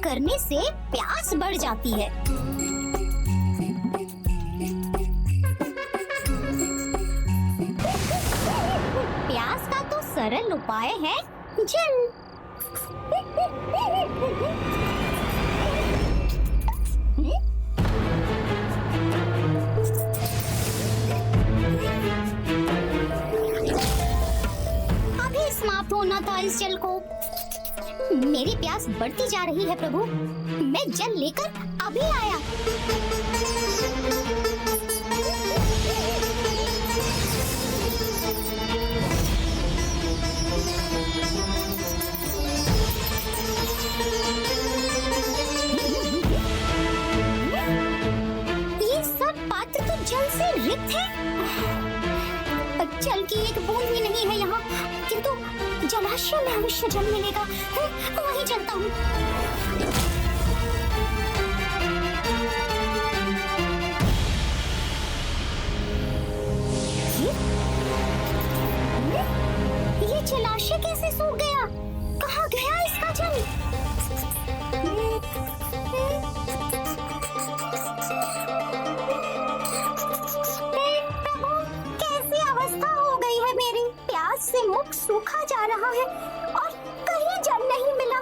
करने से प्यास बढ़ जाती है। प्यास का तो सरल उपाय है जल। अभी समाप्त होना था इस जल को। मेरी प्यास बढ़ती जा रही है प्रभु, मैं जल लेकर अभी आया। ये सब पात्र तो जल से रिक्त है। जल की एक बूंद भी नहीं है यहाँ, किंतु जलाशय में अवश्य जल मिलेगा। वहीं चलता हूँ। ये जलाशय कैसे सूख गया? कहाँ गया इसका जल? प्रभु, कैसी अवस्था हो गई है मेरी। प्यास से मुख सूखा जा रहा है और कहीं जल नहीं मिला।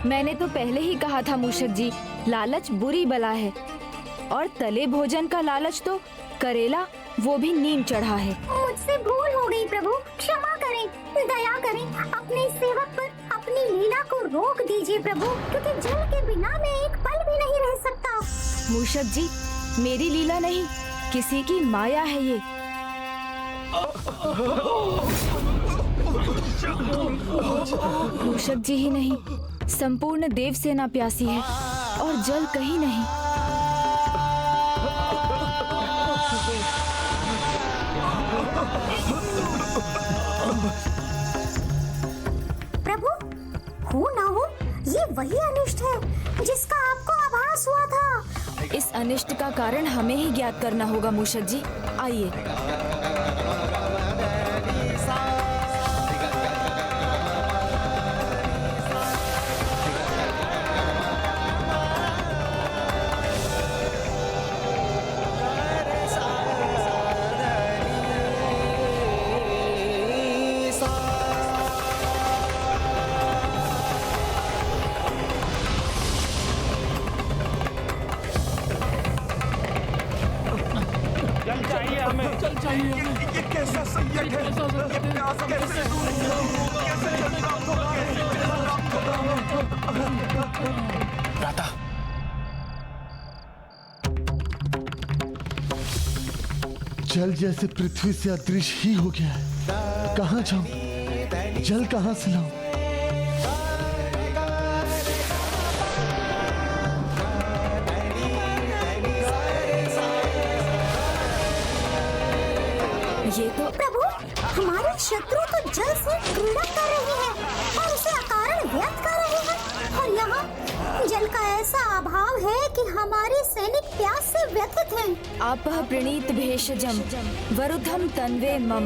मैंने तो पहले ही कहा था मूषक जी, लालच बुरी बला है, और तले भोजन का लालच तो करेला, वो भी नीम चढ़ा है। मुझसे भूल हो गई प्रभु, क्षमा करें, दया करें। अपने सेवक पर अपनी लीला को रोक दीजिए प्रभु, क्योंकि जल के बिना मैं एक पल भी नहीं रह सकता। मूषक जी, मेरी लीला नहीं, किसी की माया है ये। मूषक जी ही नहीं, संपूर्ण देव सेना प्यासी है और जल कहीं नहीं। प्रभु, हो ना हो, ये वही अनिष्ट है जिसका आपको आभास हुआ था। इस अनिष्ट का कारण हमें ही ज्ञात करना होगा मूषक जी। आइए। ये कैसा संयत है? ये प्यास कैसे दूर होगा? कैसे जल प्राप्त होगा? कैसे जल प्राप्त होगा? भ्राता, जल जैसे पृथ्वी से अदृश्य ही हो गया है। कहाँ जाऊं? जल कहाँ से लाऊं? ये तो प्रभु, हमारे शत्रु तो जल से क्रीड़ा कर रहे हैं और उसे अकारण व्यर्थ कर रहे हैं। और यहाँ जल का ऐसा अभाव है कि हमारे सैनिक प्यास से व्यथित हैं। आपः प्रणीत भेषजम वरुधम तन्वे मम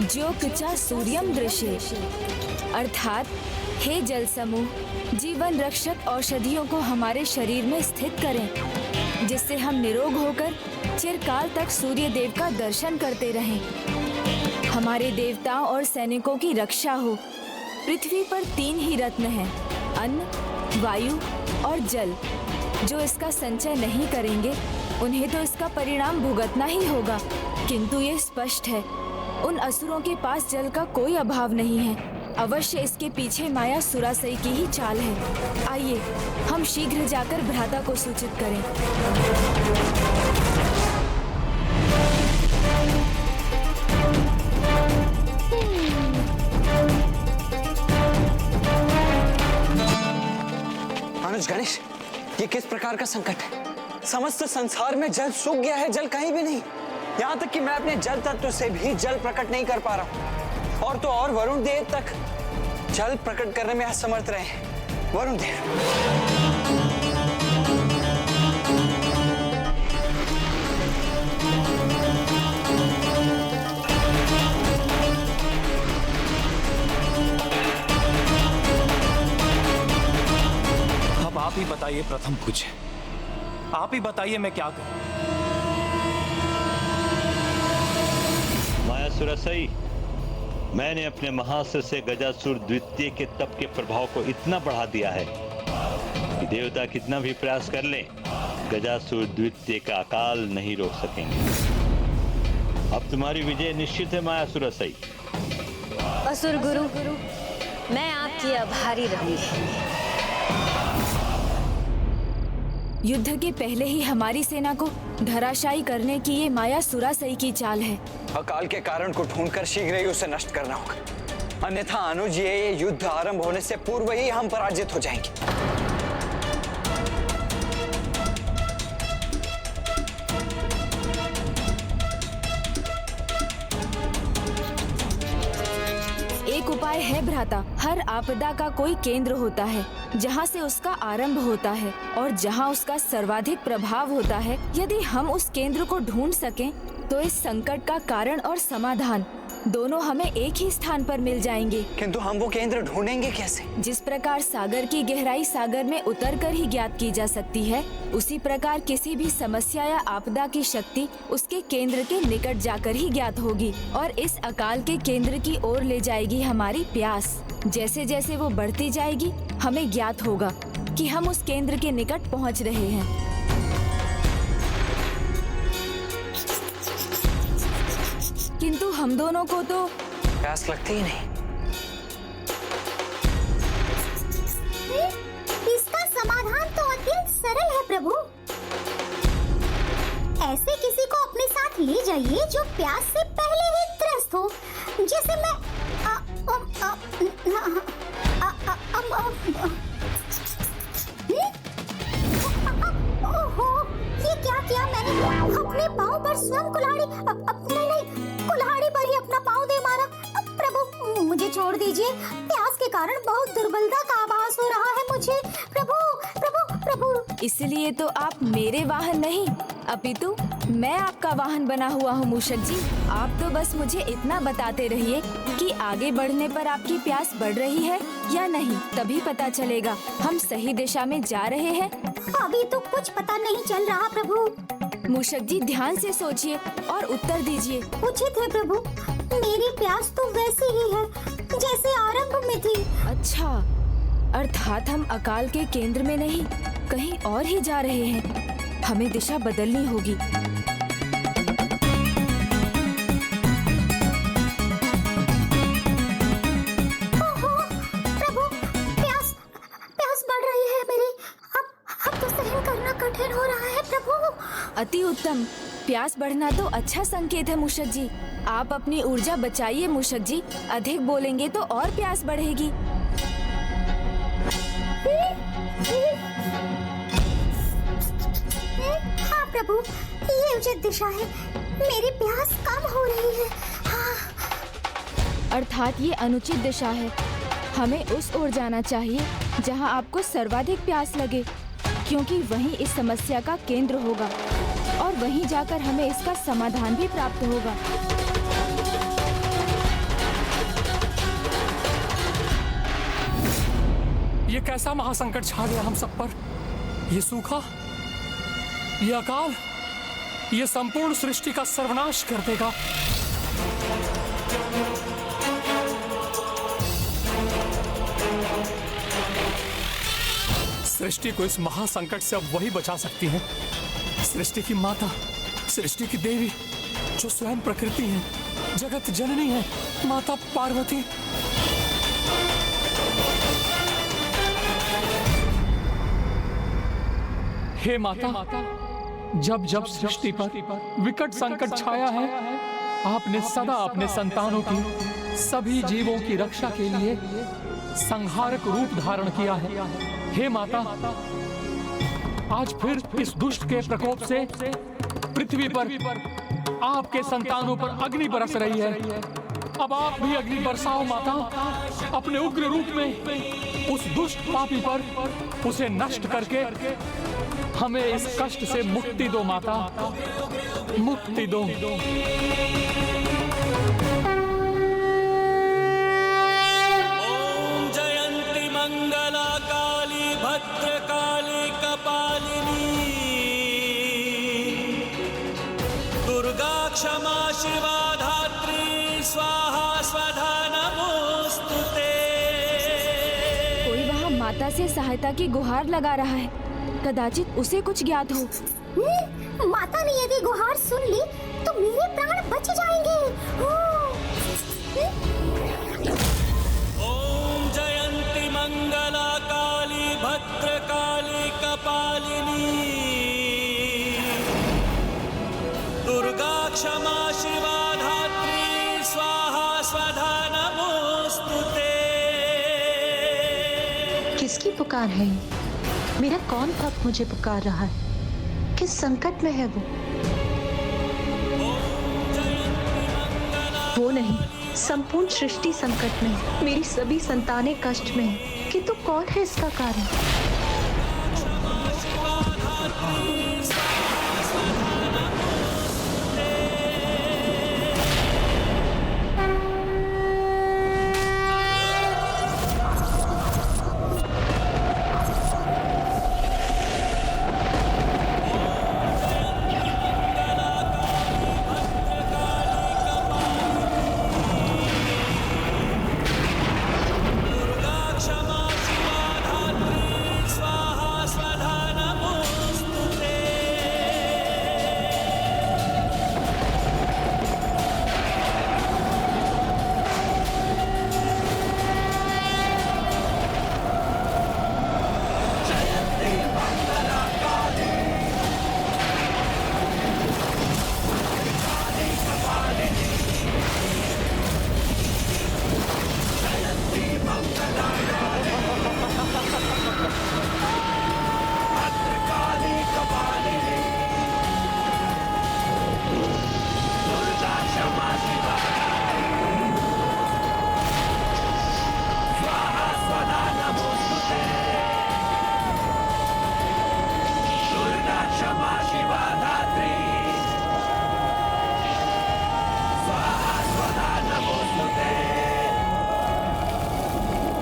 ज्योतिचा सूर्यम दृशे। अर्थात, हे जल समूह, जीवन रक्षक औषधियों को हमारे शरीर में स्थित करें, जिससे हम निरोग होकर चिरकाल तक सूर्य देव का दर्शन करते रहें। हमारे देवताओं और सैनिकों की रक्षा हो। पृथ्वी पर 3 ही रत्न हैं, अन्न, वायु और जल। जो इसका संचय नहीं करेंगे, उन्हें तो इसका परिणाम भुगतना ही होगा। किंतु ये स्पष्ट है, उन असुरों के पास जल का कोई अभाव नहीं है। अवश्य इसके पीछे माया सुरासई की ही चाल है। आइए, हम शीघ्र जाकर भ्राता को सूचित करें। अनुज गणेश, ये किस प्रकार का संकट है? समस्त संसार में जल सूख गया है, जल कहीं भी नहीं। यहाँ तक कि मैं अपने जल तत्व से भी जल प्रकट नहीं कर पा रहा हूँ। और तो और वरुण देव तक जल प्रकट करने में असमर्थ रहे हैं। वरुण देव, बताइए प्रथम पूज्य, आप ही बताइए मैं क्या करूं। मायासुरसई, मैंने अपने महाअस्त्र से गजासुर द्वितीय के तप के प्रभाव को इतना बढ़ा दिया है कि देवता कितना भी प्रयास कर लें, गजासुर द्वितीय का अकाल नहीं रोक सकेंगे। अब तुम्हारी विजय निश्चित है मायासुरसई। असुर गुरु, मैं आपकी आभारी रहूंगी। युद्ध के पहले ही हमारी सेना को धराशायी करने की ये मायासुरासई की चाल है। अकाल के कारण को ढूंढकर शीघ्र ही उसे नष्ट करना होगा, अन्यथा अनुज ये युद्ध आरंभ होने से पूर्व ही हम पराजित हो जाएंगे। एक उपाय है भ्राता, हर आपदा का कोई केंद्र होता है जहाँ से उसका आरंभ होता है और जहाँ उसका सर्वाधिक प्रभाव होता है। यदि हम उस केंद्र को ढूंढ सकें तो इस संकट का कारण और समाधान दोनों हमें एक ही स्थान पर मिल जाएंगे। किंतु हम वो केंद्र ढूंढेंगे कैसे? जिस प्रकार सागर की गहराई सागर में उतरकर ही ज्ञात की जा सकती है, उसी प्रकार किसी भी समस्या या आपदा की शक्ति उसके केंद्र के निकट जाकर ही ज्ञात होगी और इस अकाल के केंद्र की ओर ले जाएगी हमारी प्यास। जैसे जैसे वो बढ़ती जाएगी, हमें ज्ञात होगा कि हम उस केंद्र के निकट पहुंच रहे हैं। किंतु हम दोनों को तो प्यास लगती ही नहीं। इसका समाधान तो अत्यंत सरल है प्रभु। ऐसे किसी को अपने साथ ले जाइए जो प्यास से पहले ही त्रस्त हो। जैसे मैं ओहो, ये क्या किया मैंने? अपने पाँव पर स्वयं कुल्हाड़ी नहीं, कुल्हाड़ी पर ही अपना पाँव दे मारा। प्रभु मुझे छोड़ दीजिए, प्यास के कारण बहुत दुर्बलता का आभास हो रहा है मुझे। प्रभु प्रभु प्रभु। इसलिए तो आप मेरे वाहन नहीं अपितु मैं आपका वाहन बना हुआ हूँ मूषक जी। आप तो बस मुझे इतना बताते रहिए कि आगे बढ़ने पर आपकी प्यास बढ़ रही है या नहीं, तभी पता चलेगा हम सही दिशा में जा रहे हैं। अभी तो कुछ पता नहीं चल रहा प्रभु। मूषक जी ध्यान से सोचिए और उत्तर दीजिए। उचित है प्रभु, मेरी प्यास तो वैसी ही है जैसे आरंभ में थी। अच्छा, अर्थात हम अकाल के केंद्र में नहीं कहीं और ही जा रहे हैं। हमें दिशा बदलनी होगी। ओहो, प्रभु प्यास बढ़ रही है मेरी। अब तो सहन करना कठिन हो रहा है प्रभु। अति उत्तम, प्यास बढ़ना तो अच्छा संकेत है मूषक जी। आप अपनी ऊर्जा बचाइए मूषक जी, अधिक बोलेंगे तो और प्यास बढ़ेगी। हाँ प्रभु, ये उचित दिशा है। मेरी प्यास कम हो रही है। हाँ। अर्थात ये अनुचित दिशा है। हमें उस ओर जाना चाहिए जहाँ आपको सर्वाधिक प्यास लगे, क्योंकि वहीं इस समस्या का केंद्र होगा और वहीं जाकर हमें इसका समाधान भी प्राप्त होगा। ये कैसा महासंकट छा गया हम सब पर? ये सूखा, ये अकाल, ये संपूर्ण सृष्टि का सर्वनाश कर देगा। सृष्टि को इस महासंकट से अब वही बचा सकती है, सृष्टि की माता, सृष्टि की देवी, जो स्वयं प्रकृति है, जगत जननी है, माता पार्वती। हे माता, जब जब सृष्टि पर विकट संकट छाया है, आपने सदा अपने संतानों की, सभी जीवों की रक्षा के लिए संहारक रूप धारण किया है। हे माता, आज फिर इस दुष्ट के प्रकोप से पृथ्वी पर आपके संतानों पर अग्नि बरस रही है। अब आप भी अग्नि बरसाओ माता, अपने उग्र रूप में उस दुष्ट पापी पर, उसे नष्ट करके हमें इस कष्ट से मुक्ति दो माता, मुक्ति दो। ओम जयंती मंगला काली भद्रकाली शिवा धात्री स्वाहा स्वधा नमोस्तुते। कोई वहाँ माता से सहायता की गुहार लगा रहा है, कदाचित उसे कुछ ज्ञात हो। माता ने यदि गुहार सुन ली तो मेरे प्राण बच जाएंगे। ओम जयंती मंगला काली भद्रकाली कपालिनी दुर्गा क्षमा शिवा धात्री स्वाहा स्वधा नमोस्तुते। किसकी पुकार है ये? मेरा कौन भक्त मुझे पुकार रहा है? किस संकट में है वो? वो नहीं, संपूर्ण सृष्टि संकट में है। मेरी सभी संतानें कष्ट में है, किंतु कौन है इसका कारण?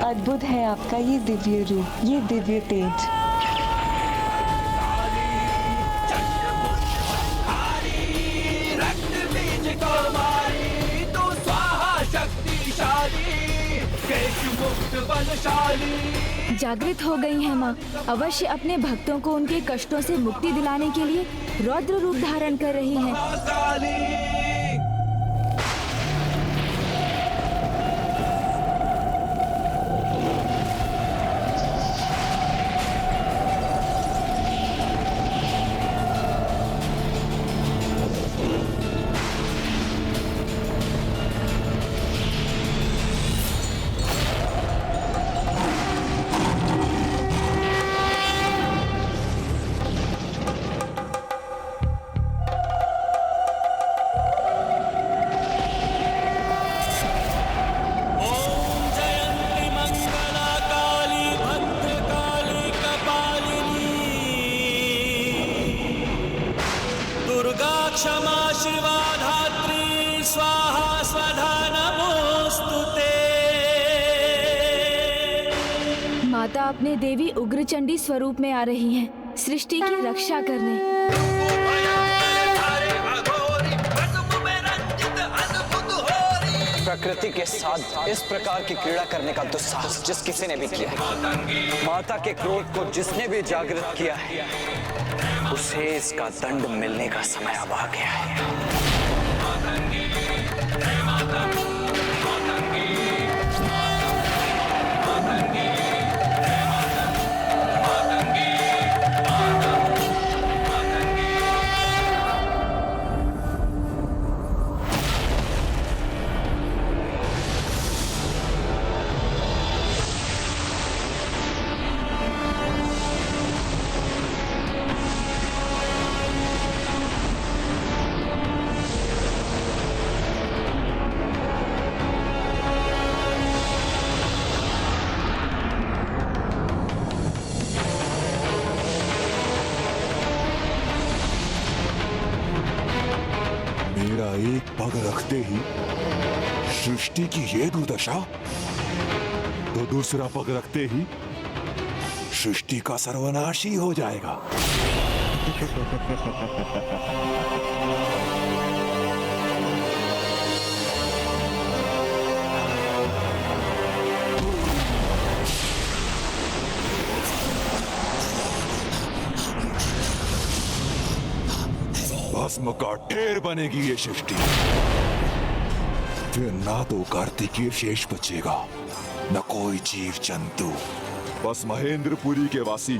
अद्भुत है आपका ये दिव्य रूप, ये दिव्य तेज। जागृत हो गई हैं माँ, अवश्य अपने भक्तों को उनके कष्टों से मुक्ति दिलाने के लिए रौद्र रूप धारण कर रही हैं। क्षमा शिवा धात्री स्वाहा स्वधा नमोस्तुते। माता अपने देवी उग्रचंडी स्वरूप में आ रही हैं, सृष्टि की रक्षा करने। प्रकृति के साथ इस प्रकार की क्रीड़ा करने का दुस्साहस जिस किसी ने भी किया है, माता के क्रोध को जिसने भी जागृत किया है, उसे इसका दंड मिलने का समय अब आ गया है। मेरा एक पग रखते ही सृष्टि की ये दुर्दशा, तो दूसरा पग रखते ही सृष्टि का सर्वनाश ही हो जाएगा। भस्म का ढेर बनेगी ये सृष्टि। फिर ना तो कार्तिकीय शेष बचेगा, न कोई जीव जंतु। बस महेंद्रपुरी के वासी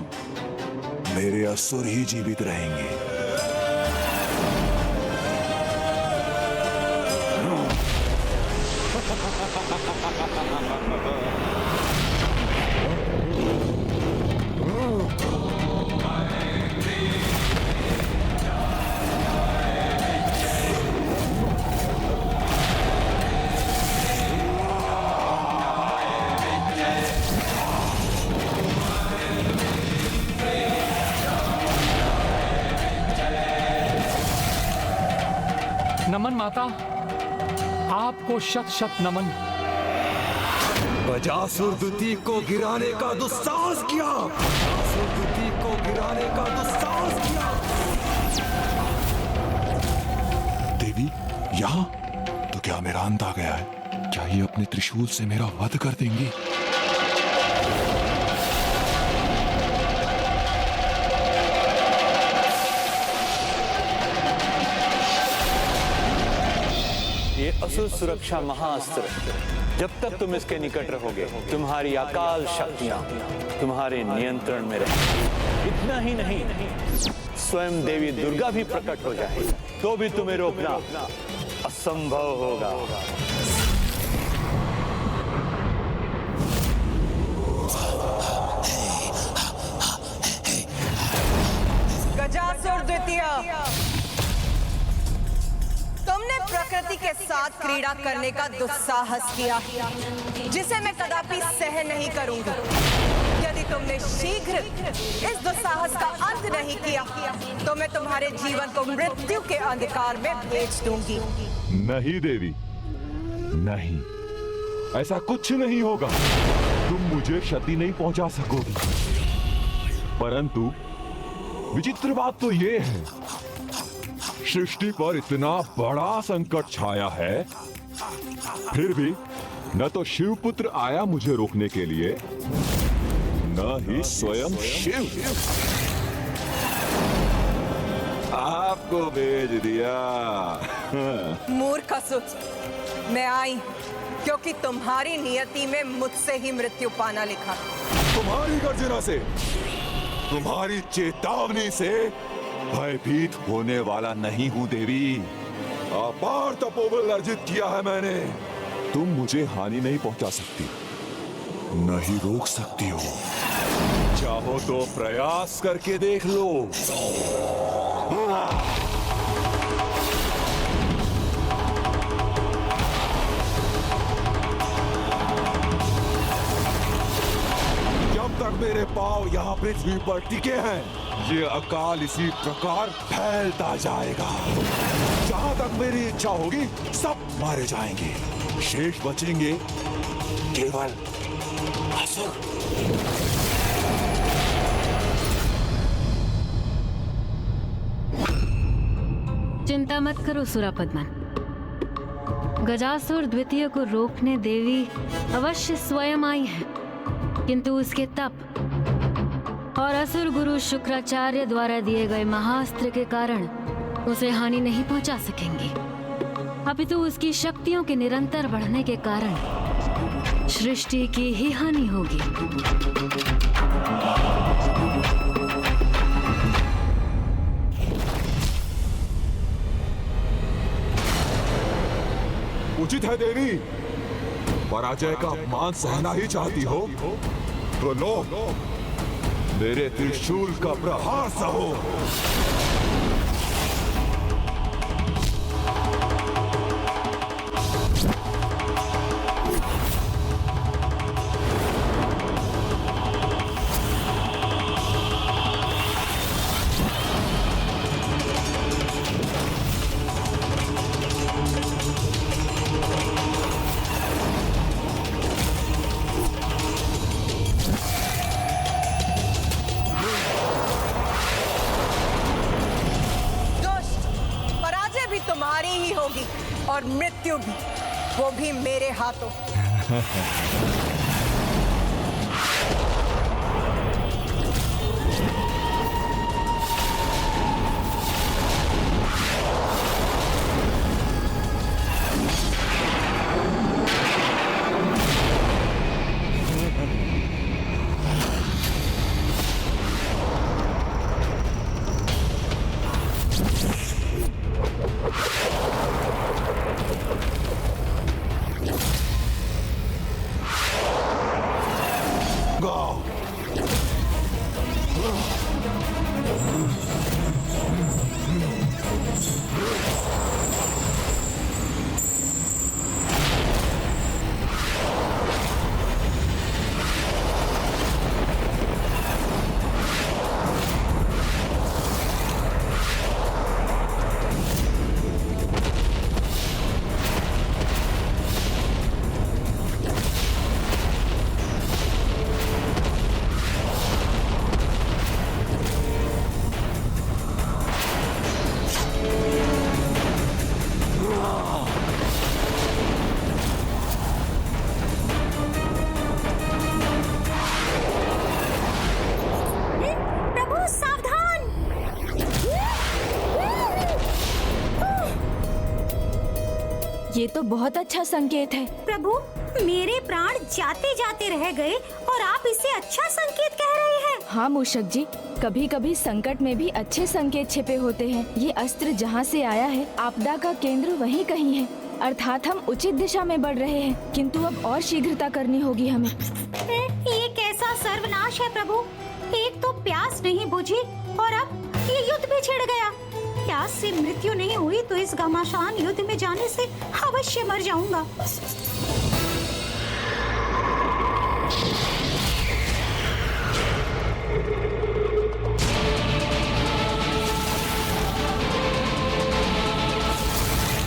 मेरे असुर ही जीवित रहेंगे। नमन माता, आपको शत शत नमन। गजासुर द्वितीय को गिराने का दुस्साहस किया, गजासुर द्वितीय को गिराने का दुस्साहस किया। देवी यहाँ तो क्या मेरा अंत आ गया है? क्या ये अपने त्रिशूल से मेरा वध कर देंगी? ये असुर सुरक्षा महाअस्त्र, जब तक तुम इसके निकट रहोगे तुम्हारी अकाल शक्तियां तुम्हारे नियंत्रण में रहेंगी। इतना ही नहीं, स्वयं देवी दुर्गा भी प्रकट हो जाए तो भी तुम्हें रोकना असंभव होगा। गजासुर द्वितीय, तुमने प्रकृति के साथ क्रीड़ा करने का दुस्साहस किया, जिसे मैं कदापि सहन नहीं करूंगी। यदि तुमने शीघ्र इस दुस्साहस का अंत नहीं किया तो मैं तुम्हारे जीवन को मृत्यु के अंधकार में भेज दूंगी। नहीं देवी, नहीं, ऐसा कुछ नहीं होगा। तुम मुझे क्षति नहीं पहुंचा सकोगी। परंतु विचित्र बात तो ये है, सृष्टि पर इतना बड़ा संकट छाया है, फिर भी न तो शिवपुत्र आया मुझे रोकने के लिए, न ही स्वयं शिव। आपको भेज दिया। मूर्ख असुर, मैं आई क्योंकि तुम्हारी नियति में मुझसे ही मृत्यु पाना लिखा। तुम्हारी गर्जना से, तुम्हारी चेतावनी से भयभीत होने वाला नहीं हूं देवी। अपार तपोबल अर्जित किया है मैंने। तुम मुझे हानि नहीं पहुंचा सकती, नहीं रोक सकती हो। चाहो तो प्रयास करके देख लो। जब तक मेरे पांव यहाँ पृथ्वी पर टिके हैं, ये अकाल इसी प्रकार फैलता जाएगा। जहां तक मेरी इच्छा होगी सब मारे जाएंगे, शेष बचेंगे केवल असुर। चिंता मत करो सुरापद्मन, गजासुर द्वितीय को रोकने देवी अवश्य स्वयं आई है, किंतु उसके तप और असुर गुरु शुक्राचार्य द्वारा दिए गए महाअस्त्र के कारण उसे हानि नहीं पहुंचा सकेंगी, अपितु उसकी शक्तियों के निरंतर बढ़ने के कारण सृष्टि की ही हानि होगी। उचित है देवी, पराजय का अपमान सहना ही चाहती हो तो लो, मेरे त्रिशूल का प्रहार सहो। तुम्हारी ही होगी और मृत्यु भी, वो भी मेरे हाथों। ये तो बहुत अच्छा संकेत है। प्रभु, मेरे प्राण जाते जाते रह गए और आप इसे अच्छा संकेत कह रहे हैं। हाँ मूषक जी, कभी कभी संकट में भी अच्छे संकेत छिपे होते हैं। ये अस्त्र जहाँ से आया है, आपदा का केंद्र वहीं कहीं है, अर्थात हम उचित दिशा में बढ़ रहे हैं, किंतु अब और शीघ्रता करनी होगी हमें। ये कैसा सर्वनाश है प्रभु। एक तो प्यास नहीं बुझी और अब ये युद्ध भी छिड़ गया। प्यास से मृत्यु नहीं हुई तो इस घमासान युद्ध में जाने से अवश्य मर जाऊंगा।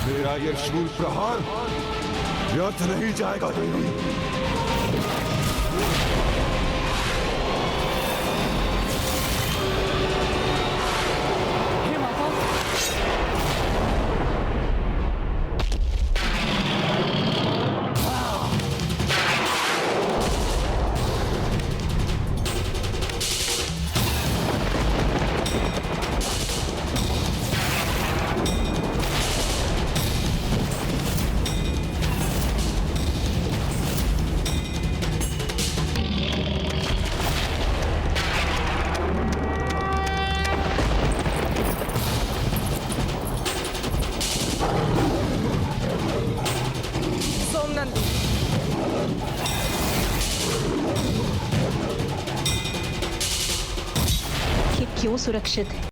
मेरा ये शूल प्रहार व्यर्थ नहीं जाएगा देवी। सोमनंद, ये क्यों सुरक्षित है?